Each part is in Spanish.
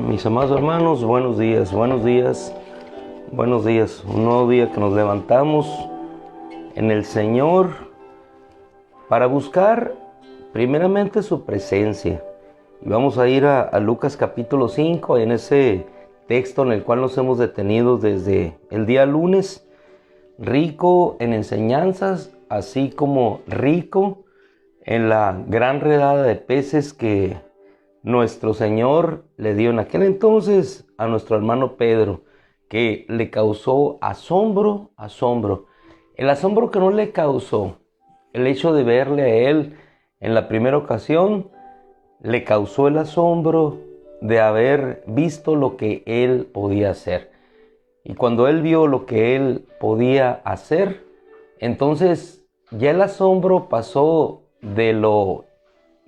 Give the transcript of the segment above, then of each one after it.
Mis amados hermanos, buenos días, buenos días, buenos días. Un nuevo día que nos levantamos en el Señor para buscar primeramente su presencia. Y vamos a ir a Lucas capítulo 5, en ese texto en el cual nos hemos detenido desde el día lunes, rico en enseñanzas, así como rico en la gran redada de peces que nuestro Señor le dio en aquel entonces a nuestro hermano Pedro, que le causó asombro. El asombro que no le causó el hecho de verle a él en la primera ocasión, le causó el asombro de haber visto lo que él podía hacer. Y cuando él vio lo que él podía hacer, entonces ya el asombro pasó de lo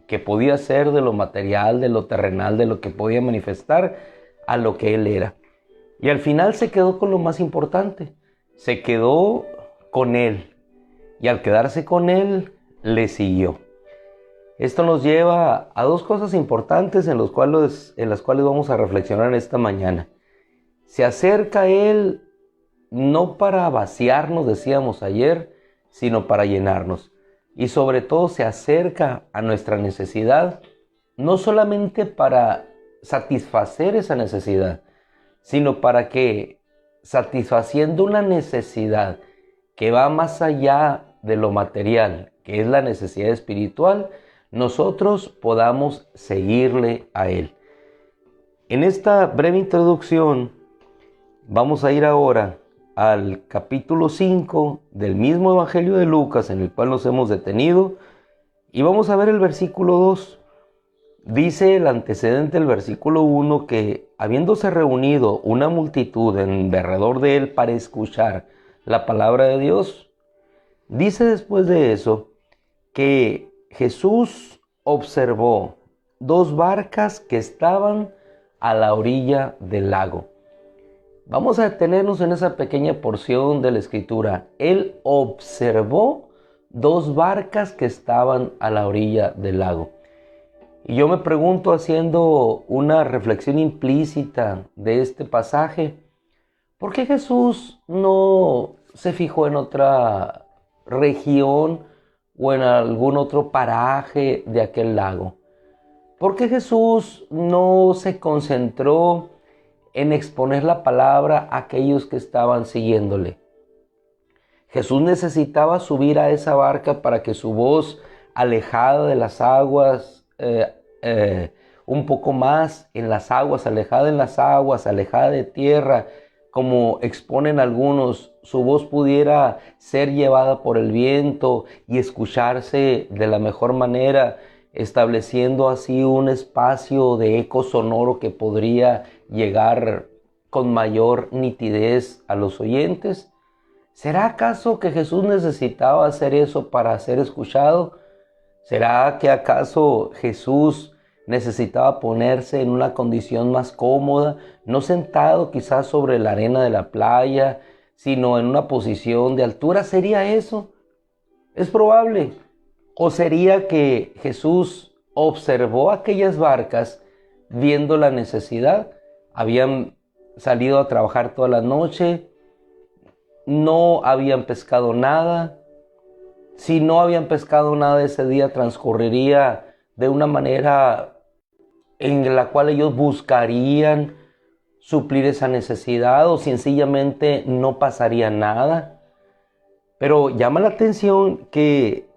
que podía ser, de lo material, de lo terrenal, de lo que podía manifestar, a lo que él era. Y al final se quedó con lo más importante, se quedó con él. Y al quedarse con él, le siguió. Esto nos lleva a dos cosas importantes en las cuales vamos a reflexionar esta mañana. Se acerca a él no para vaciarnos, decíamos ayer, sino para llenarnos. Y sobre todo se acerca a nuestra necesidad, no solamente para satisfacer esa necesidad, sino para que, satisfaciendo una necesidad que va más allá de lo material, que es la necesidad espiritual, nosotros podamos seguirle a Él. En esta breve introducción, vamos a ir ahora al capítulo 5 del mismo Evangelio de Lucas, en el cual nos hemos detenido, y vamos a ver el versículo 2. Dice el antecedente del versículo 1 que, habiéndose reunido una multitud en derredor de él para escuchar la palabra de Dios, dice después de eso que Jesús observó dos barcas que estaban a la orilla del lago. Vamos a detenernos en esa pequeña porción de la escritura. Él observó dos barcas que estaban a la orilla del lago. Y yo me pregunto, haciendo una reflexión implícita de este pasaje, ¿por qué Jesús no se fijó en otra región o en algún otro paraje de aquel lago? ¿Por qué Jesús no se concentró en exponer la palabra a aquellos que estaban siguiéndole? Jesús necesitaba subir a esa barca para que su voz, alejada de las aguas, un poco más en las aguas, alejada de tierra, como exponen algunos, su voz pudiera ser llevada por el viento y escucharse de la mejor manera, estableciendo así un espacio de eco sonoro que podría llegar con mayor nitidez a los oyentes. ¿Será acaso que Jesús necesitaba hacer eso para ser escuchado? ¿Será que acaso Jesús necesitaba ponerse en una condición más cómoda, no sentado quizás sobre la arena de la playa, sino en una posición de altura? ¿Sería eso? Es probable. ¿O sería que Jesús observó aquellas barcas viendo la necesidad? Habían salido a trabajar toda la noche, no habían pescado nada. Si no habían pescado nada ese día, transcurriría de una manera en la cual ellos buscarían suplir esa necesidad, o sencillamente no pasaría nada. Pero llama la atención que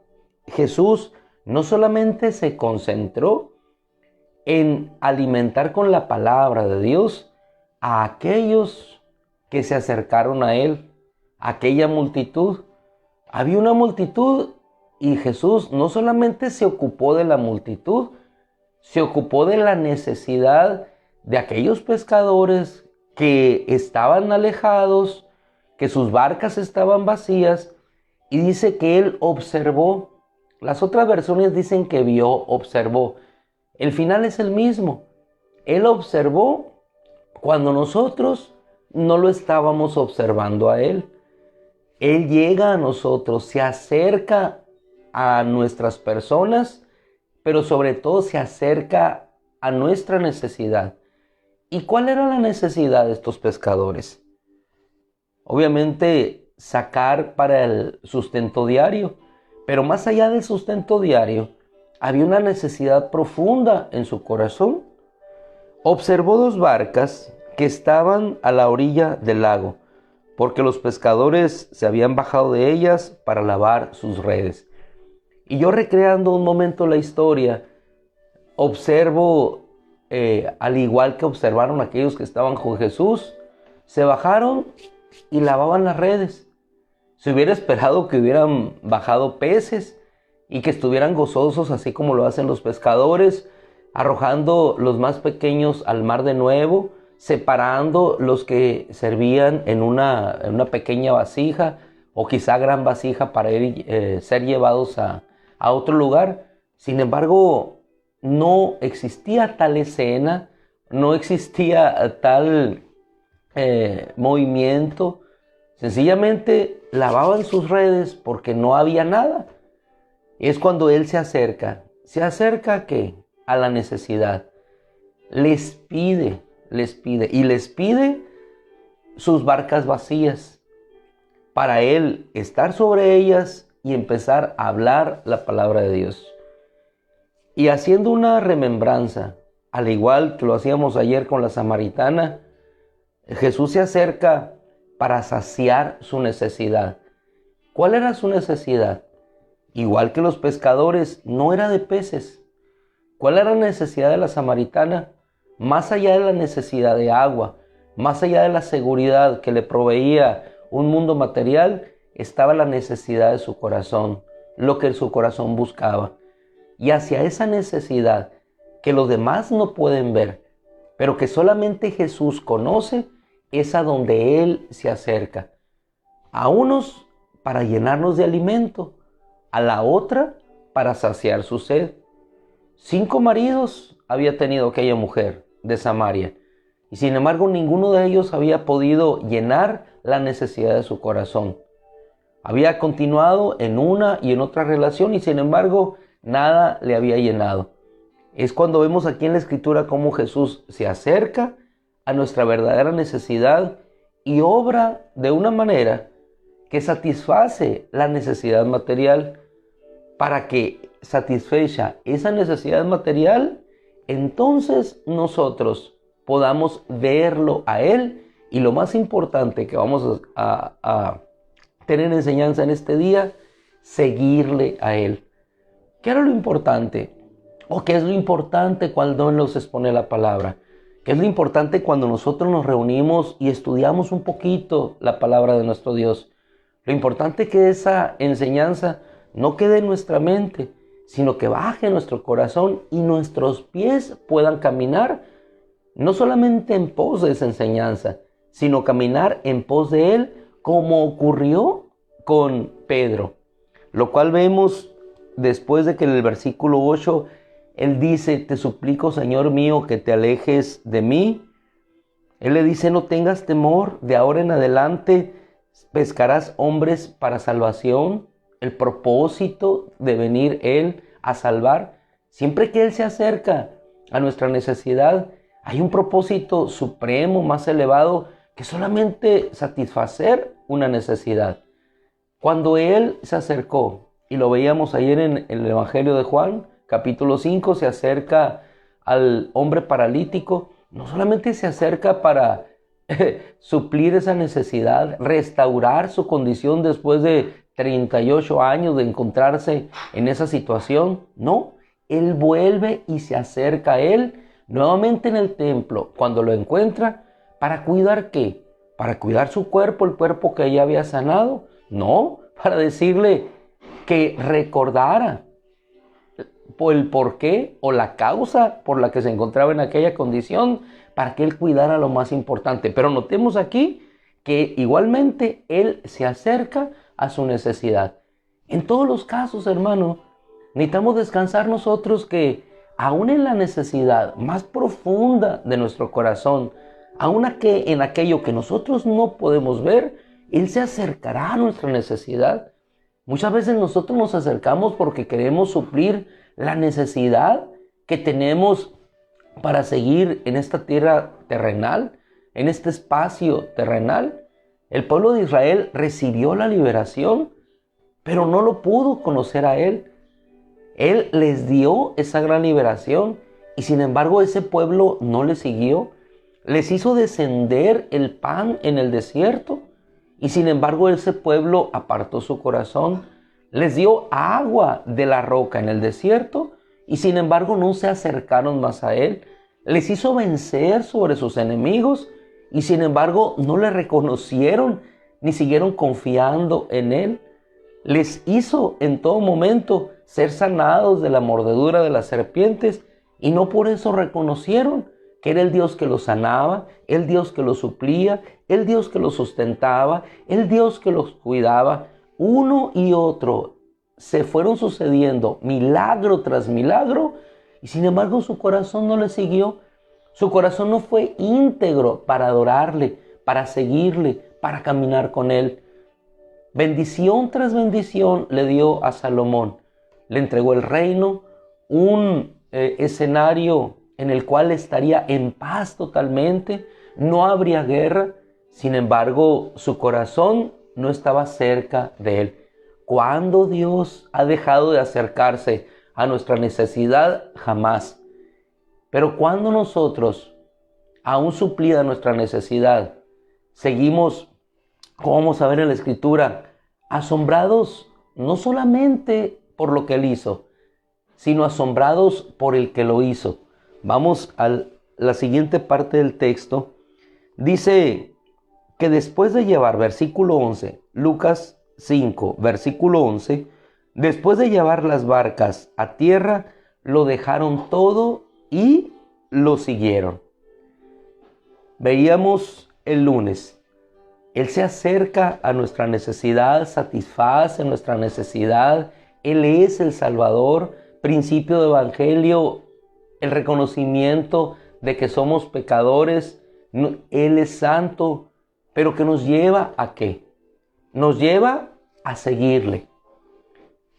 Jesús no solamente se concentró en alimentar con la palabra de Dios a aquellos que se acercaron a Él, aquella multitud. Había una multitud y Jesús no solamente se ocupó de la multitud, se ocupó de la necesidad de aquellos pescadores que estaban alejados, que sus barcas estaban vacías, y dice que él observó. Las otras versiones dicen que vio, observó. El final es el mismo. Él observó cuando nosotros no lo estábamos observando a él. Él llega a nosotros, se acerca a nuestras personas, pero sobre todo se acerca a nuestra necesidad. ¿Y cuál era la necesidad de estos pescadores? Obviamente sacar para el sustento diario, pero más allá del sustento diario, había una necesidad profunda en su corazón. Observó dos barcas que estaban a la orilla del lago, porque los pescadores se habían bajado de ellas para lavar sus redes. Y yo, recreando un momento la historia, observo, al igual que observaron aquellos que estaban con Jesús, se bajaron y lavaban las redes. Se hubiera esperado que hubieran bajado peces y que estuvieran gozosos, así como lo hacen los pescadores, arrojando los más pequeños al mar de nuevo, separando los que servían en una pequeña vasija o quizá gran vasija para ser llevados a otro lugar. Sin embargo, no existía tal escena, no existía tal movimiento. Sencillamente lavaban sus redes porque no había nada. Es cuando él se acerca. ¿Se acerca a qué? A la necesidad. Les pide sus barcas vacías para él estar sobre ellas y empezar a hablar la palabra de Dios. Y haciendo una remembranza, al igual que lo hacíamos ayer con la samaritana, Jesús se acerca para saciar su necesidad. ¿Cuál era su necesidad? Igual que los pescadores, no era de peces. ¿Cuál era la necesidad de la samaritana? Más allá de la necesidad de agua, más allá de la seguridad que le proveía un mundo material, estaba la necesidad de su corazón, lo que su corazón buscaba. Y hacia esa necesidad que los demás no pueden ver, pero que solamente Jesús conoce, es a donde Él se acerca. A unos para llenarnos de alimento, a la otra para saciar su sed. 5 maridos había tenido aquella mujer de Samaria, y sin embargo ninguno de ellos había podido llenar la necesidad de su corazón. Había continuado en una y en otra relación y sin embargo nada le había llenado. Es cuando vemos aquí en la Escritura cómo Jesús se acerca a nuestra verdadera necesidad y obra de una manera que satisface la necesidad material, para que satisfecha esa necesidad material, entonces nosotros podamos verlo a Él. Y lo más importante que vamos a tener enseñanza en este día, seguirle a Él. ¿Qué era lo importante? ¿O qué es lo importante cuando nos expone la palabra? ¿Qué es lo importante cuando nosotros nos reunimos y estudiamos un poquito la palabra de nuestro Dios? Lo importante es que esa enseñanza no quede en nuestra mente, sino que baje en nuestro corazón y nuestros pies puedan caminar, no solamente en pos de esa enseñanza, sino caminar en pos de Él, como ocurrió con Pedro. Lo cual vemos después de que en el versículo 8 Él dice: te suplico, Señor mío, que te alejes de mí. Él le dice: no tengas temor, de ahora en adelante pescarás hombres para salvación. El propósito de venir Él a salvar, siempre que Él se acerca a nuestra necesidad, hay un propósito supremo, más elevado, que solamente satisfacer una necesidad. Cuando Él se acercó, y lo veíamos ayer en el Evangelio de Juan, capítulo 5, se acerca al hombre paralítico, no solamente se acerca para suplir esa necesidad, restaurar su condición después de 38 años de encontrarse en esa situación. No, Él vuelve y se acerca a Él nuevamente en el templo cuando lo encuentra. ¿Para cuidar qué? ¿Para cuidar su cuerpo, el cuerpo que ella había sanado? No, para decirle que recordara por el porqué o la causa por la que se encontraba en aquella condición, para que Él cuidara lo más importante. Pero notemos aquí que igualmente Él se acerca a su necesidad. En todos los casos, hermano, necesitamos descansar nosotros que aún en la necesidad más profunda de nuestro corazón, aún en aquello que nosotros no podemos ver, Él se acercará a nuestra necesidad. Muchas veces nosotros nos acercamos porque queremos suplir la necesidad que tenemos para seguir en esta tierra terrenal, en este espacio terrenal. El pueblo de Israel recibió la liberación, pero no lo pudo conocer a Él. Él les dio esa gran liberación y sin embargo ese pueblo no le siguió. Les hizo descender el pan en el desierto y sin embargo ese pueblo apartó su corazón. Les dio agua de la roca en el desierto y sin embargo no se acercaron más a Él. Les hizo vencer sobre sus enemigos y sin embargo no le reconocieron ni siguieron confiando en Él. Les hizo en todo momento ser sanados de la mordedura de las serpientes y no por eso reconocieron que era el Dios que los sanaba, el Dios que los suplía, el Dios que los sustentaba, el Dios que los cuidaba. Uno y otro se fueron sucediendo milagro tras milagro y sin embargo su corazón no le siguió. Su corazón no fue íntegro para adorarle, para seguirle, para caminar con Él. Bendición tras bendición le dio a Salomón. Le entregó el reino, un escenario en el cual estaría en paz totalmente, no habría guerra. Sin embargo, su corazón no estaba cerca de Él. ¿Cuándo Dios ha dejado de acercarse a nuestra necesidad? Jamás. Pero cuando nosotros, aún suplida nuestra necesidad, seguimos, como vamos a ver en la Escritura, asombrados no solamente por lo que Él hizo, sino asombrados por el que lo hizo. Vamos a la siguiente parte del texto. Dice que después de llevar, versículo 11, Lucas 5, versículo 11, después de llevar las barcas a tierra, lo dejaron todo y lo siguieron. Veíamos el lunes, Él se acerca a nuestra necesidad, satisface nuestra necesidad. Él es el Salvador, principio de evangelio, el reconocimiento de que somos pecadores. Él es santo, pero que nos lleva ¿a qué? Nos lleva a seguirle.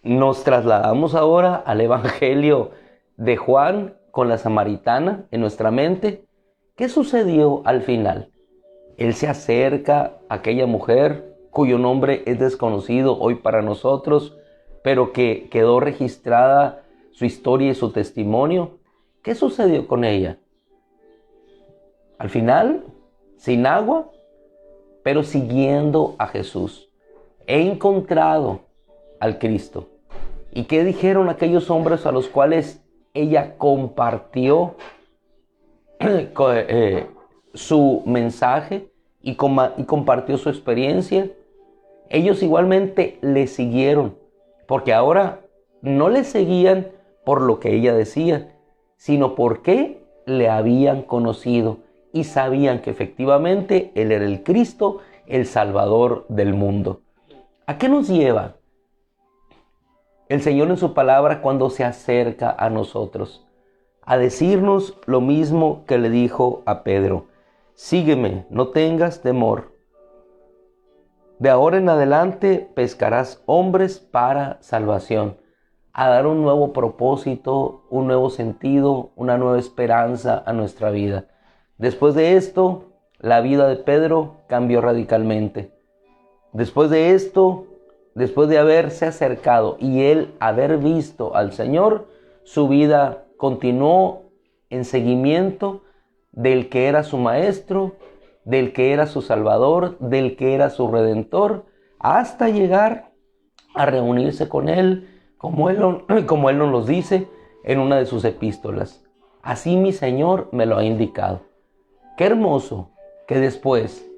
Nos trasladamos ahora al evangelio de Juan con la samaritana en nuestra mente. ¿Qué sucedió al final? Él se acerca a aquella mujer cuyo nombre es desconocido hoy para nosotros, pero que quedó registrada su historia y su testimonio. ¿Qué sucedió con ella? Al final, sin agua, pero siguiendo a Jesús. He encontrado al Cristo. ¿Y qué dijeron aquellos hombres a los cuales ella compartió su mensaje y compartió su experiencia? Ellos igualmente le siguieron, porque ahora no le seguían por lo que ella decía, sino porque le habían conocido y sabían que efectivamente Él era el Cristo, el Salvador del mundo. ¿A qué nos lleva el Señor en su palabra cuando se acerca a nosotros? A decirnos lo mismo que le dijo a Pedro: sígueme, no tengas temor. De ahora en adelante pescarás hombres para salvación. A dar un nuevo propósito, un nuevo sentido, una nueva esperanza a nuestra vida. Después de esto, la vida de Pedro cambió radicalmente. Después de esto, después de haberse acercado y él haber visto al Señor, su vida continuó en seguimiento del que era su maestro, del que era su salvador, del que era su redentor, hasta llegar a reunirse con Él, como Él nos los dice en una de sus epístolas. Así mi Señor me lo ha indicado. Qué hermoso que después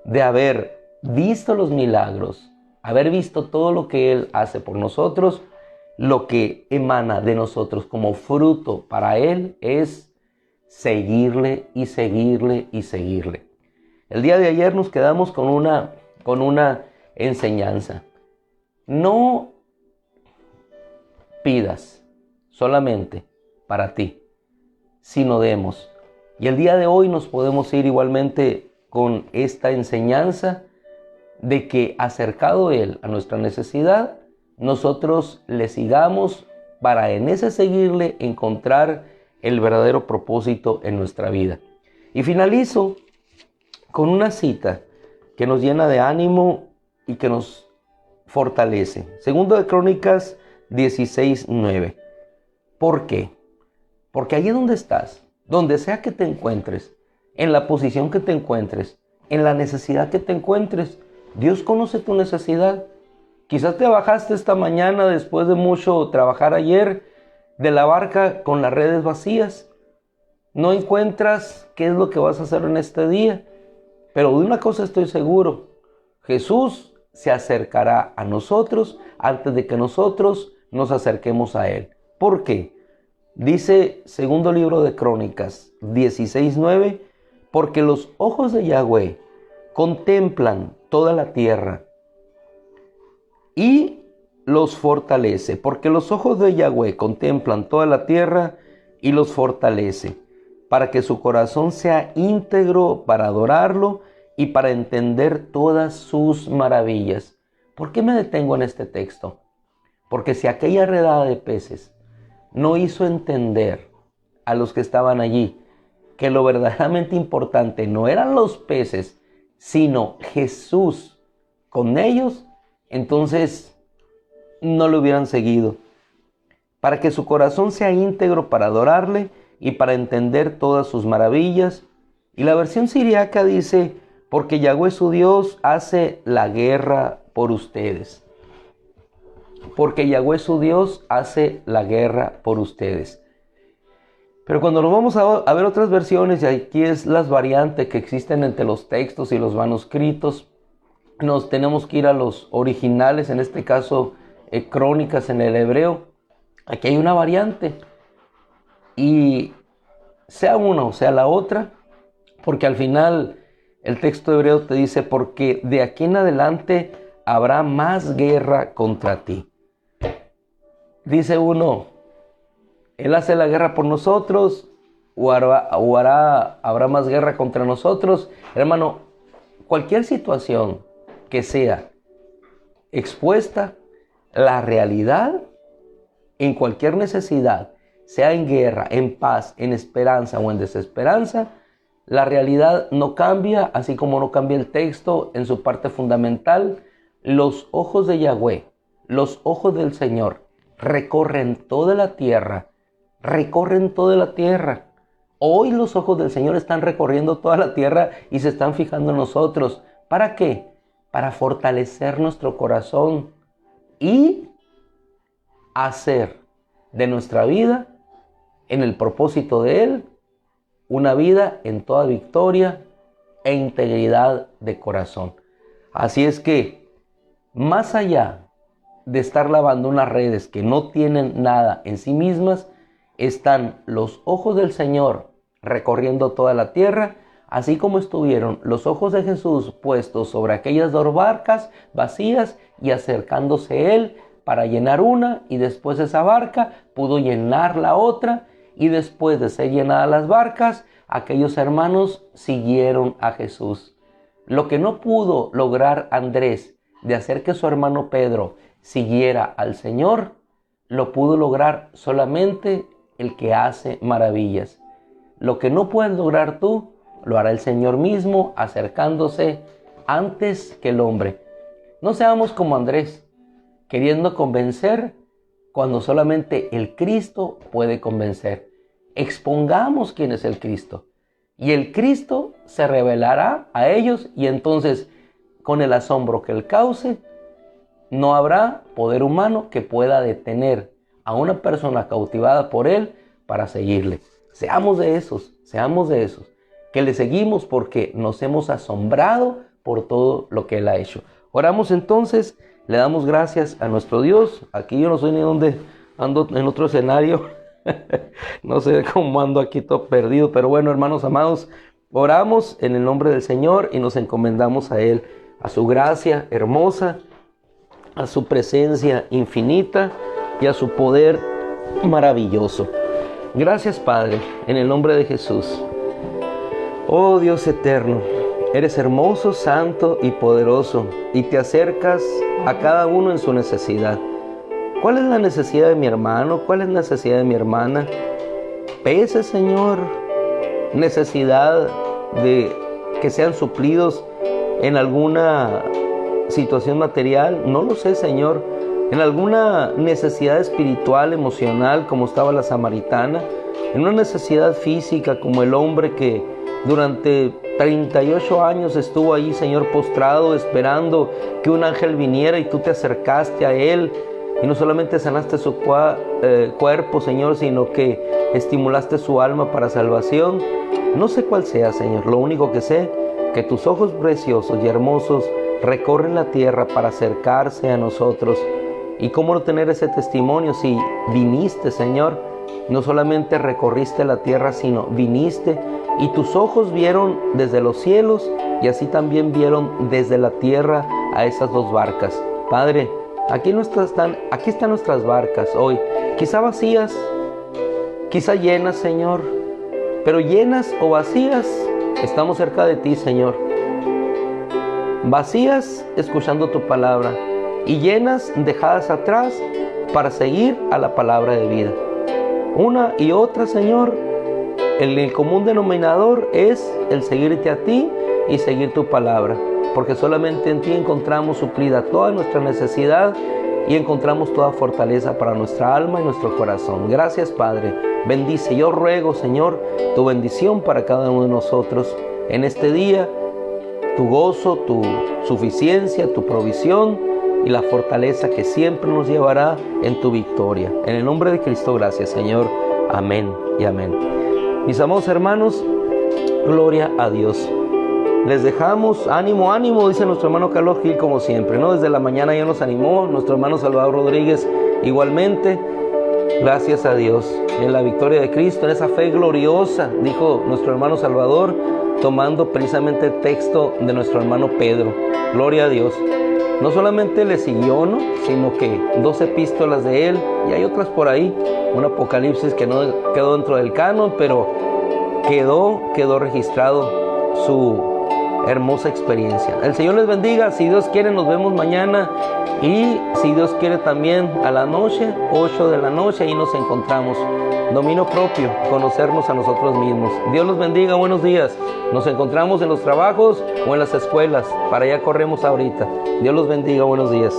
de haber visto los milagros, haber visto todo lo que Él hace por nosotros, lo que emana de nosotros como fruto para Él es seguirle y seguirle y seguirle. El día de ayer nos quedamos con una enseñanza. No pidas solamente para ti, sino demos. Y el día de hoy nos podemos ir igualmente con esta enseñanza de que acercado Él a nuestra necesidad, nosotros le sigamos para en ese seguirle encontrar el verdadero propósito en nuestra vida. Y finalizo con una cita que nos llena de ánimo y que nos fortalece. Segundo de Crónicas 16:9. ¿Por qué? Porque allí donde estás, donde sea que te encuentres, en la posición que te encuentres, en la necesidad que te encuentres, Dios conoce tu necesidad. Quizás te bajaste esta mañana después de mucho trabajar ayer de la barca con las redes vacías. No encuentras qué es lo que vas a hacer en este día. Pero de una cosa estoy seguro, Jesús se acercará a nosotros antes de que nosotros nos acerquemos a Él. ¿Por qué? Dice segundo libro de Crónicas 16:9, porque los ojos de Yahweh contemplan toda la tierra y los fortalece. Porque los ojos de Yahweh contemplan toda la tierra y los fortalece, para que su corazón sea íntegro para adorarlo y para entender todas sus maravillas. ¿Por qué me detengo en este texto? Porque si aquella redada de peces no hizo entender a los que estaban allí que lo verdaderamente importante no eran los peces, sino Jesús con ellos, entonces no lo hubieran seguido. Para que su corazón sea íntegro para adorarle y para entender todas sus maravillas. Y la versión siriaca dice, porque Yahweh su Dios hace la guerra por ustedes. Porque Yahweh su Dios hace la guerra por ustedes. Pero cuando nos vamos a ver otras versiones, y aquí es las variantes que existen entre los textos y los manuscritos, nos tenemos que ir a los originales, en este caso Crónicas en el hebreo. Aquí hay una variante. Y sea una o sea la otra, porque al final el texto hebreo te dice, porque de aquí en adelante habrá más guerra contra ti. Dice uno, Él hace la guerra por nosotros, habrá más guerra contra nosotros. Hermano, cualquier situación que sea expuesta, la realidad, en cualquier necesidad, sea en guerra, en paz, en esperanza o en desesperanza, la realidad no cambia, así como no cambia el texto en su parte fundamental. Los ojos de Yahweh, los ojos del Señor, recorren toda la tierra, recorren toda la tierra. Hoy los ojos del Señor están recorriendo toda la tierra y se están fijando en nosotros. ¿Para qué? Para fortalecer nuestro corazón y hacer de nuestra vida, en el propósito de Él, una vida en toda victoria e integridad de corazón. Así es que, más allá de estar lavando unas redes que no tienen nada en sí mismas, están los ojos del Señor recorriendo toda la tierra, así como estuvieron los ojos de Jesús puestos sobre aquellas dos barcas vacías y acercándose Él para llenar una, y después esa barca pudo llenar la otra, y después de ser llenadas las barcas, aquellos hermanos siguieron a Jesús. Lo que no pudo lograr Andrés de hacer que su hermano Pedro siguiera al Señor, lo pudo lograr solamente el que hace maravillas. Lo que no puedes lograr tú, lo hará el Señor mismo acercándose antes que el hombre. No seamos como Andrés, queriendo convencer cuando solamente el Cristo puede convencer. Expongamos quién es el Cristo. Y el Cristo se revelará a ellos, y entonces, con el asombro que Él cause, no habrá poder humano que pueda detener a una persona cautivada por Él para seguirle. Seamos de esos, que le seguimos porque nos hemos asombrado por todo lo que Él ha hecho. Oramos entonces. Le damos gracias a nuestro Dios. Aquí yo no soy ni donde ando, en otro escenario. No sé cómo ando aquí todo perdido, pero bueno, hermanos amados, oramos en el nombre del Señor y nos encomendamos a Él, a su gracia hermosa, a su presencia infinita y a su poder maravilloso. Gracias, Padre, en el nombre de Jesús. Oh Dios eterno, eres hermoso, santo y poderoso, y te acercas a cada uno en su necesidad. ¿Cuál es la necesidad de mi hermano? ¿Cuál es la necesidad de mi hermana? Pese, Señor, necesidad de que sean suplidos en alguna situación material, no lo sé, Señor, en alguna necesidad espiritual, emocional, como estaba la samaritana, en una necesidad física, como el hombre que durante 38 años estuvo ahí, Señor, postrado, esperando que un ángel viniera y tú te acercaste a él y no solamente sanaste su cuerpo, Señor, sino que estimulaste su alma para salvación. No sé cuál sea, Señor, lo único que sé, que tus ojos preciosos y hermosos recorren la tierra para acercarse a nosotros. ¿Y cómo no tener ese testimonio si viniste, Señor? No solamente recorriste la tierra, sino viniste y tus ojos vieron desde los cielos y así también vieron desde la tierra a esas dos barcas. Padre, aquí están nuestras barcas hoy, quizá vacías, quizá llenas, Señor, pero llenas o vacías, estamos cerca de ti, Señor. Vacías escuchando tu palabra y llenas dejadas atrás para seguir a la palabra de vida. Una y otra, Señor, el común denominador es el seguirte a ti y seguir tu palabra, porque solamente en ti encontramos suplida toda nuestra necesidad y encontramos toda fortaleza para nuestra alma y nuestro corazón. Gracias, Padre. Bendice. Yo ruego, Señor, tu bendición para cada uno de nosotros en este día, tu gozo, tu suficiencia, tu provisión y la fortaleza que siempre nos llevará en tu victoria. En el nombre de Cristo, gracias, Señor. Amén y amén. Mis amados hermanos, gloria a Dios. Les dejamos ánimo, ánimo, dice nuestro hermano Carlos Gil, como siempre, ¿no? Desde la mañana ya nos animó, nuestro hermano Salvador Rodríguez igualmente. Gracias a Dios, en la victoria de Cristo, en esa fe gloriosa, dijo nuestro hermano Salvador, tomando precisamente el texto de nuestro hermano Pedro. Gloria a Dios. No solamente le siguió, ¿no?, sino que 2 epístolas de él, y hay otras por ahí, un Apocalipsis que no quedó dentro del canon, pero quedó registrado su hermosa experiencia. El Señor les bendiga. Si Dios quiere, nos vemos mañana, y si Dios quiere también a la noche, 8 de la noche, ahí nos encontramos. Dominio propio, conocernos a nosotros mismos. Dios los bendiga, buenos días. Nos encontramos en los trabajos o en las escuelas, para allá corremos ahorita. Dios los bendiga, buenos días.